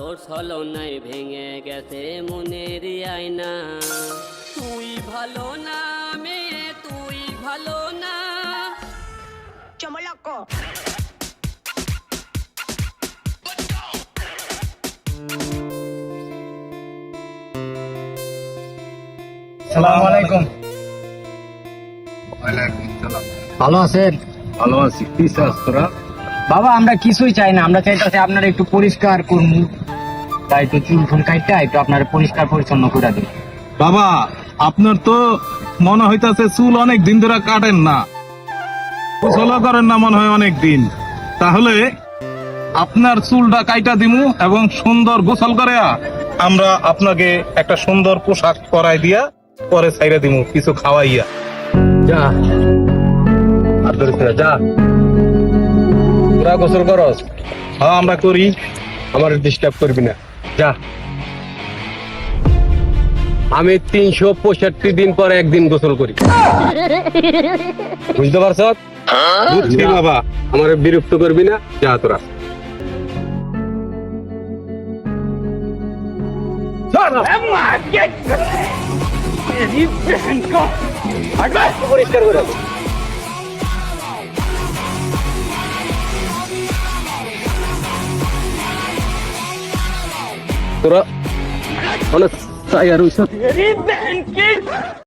তোর ছলনায় ভেঙে গেছে মনের আয়না। তুই ভালো না মেয়ে, তুই ভালো না। চমলক আসসালামু আলাইকুম। ওয়ালাইকুম সালাম। ভালো আছেন? ভালো আছি। কি চাস তোরা? বাবা আমরা কিছুই চাই না, আমরা চাইতেছি আপনারা একটু পরিষ্কার করুন, তাই তো চুল ফুল কাটটা একটু আপনারা পরিষ্কার পরিচ্ছন্ন করে দিন। বাবা, আপনার তো মনে হইতাছে চুল অনেক দিন ধরে কাটেন না, গোসলও করেন না মনে হয় অনেক দিন। তাহলে আপনার চুলটা কাইটা দিমু এবং সুন্দর গোসল করে আমরা আপনাকে একটা সুন্দর পোশাক পরাই দিয়া পরে ছাইরা দিমু কিছু খাওয়াইয়া। যা আর ধরিস না, যা তোরা গোসল করস, হ্যাঁ আমরা করি। আমার ডিস্টার্ব করবি না, যা। আমি 365 দিন পরে একদিন গোসল করি, বুঝতে পারছ? বুঝছি বাবা। আমার বিরক্ত করবি না, যা তোরা। পরিষ্কার করে তোরা অনেক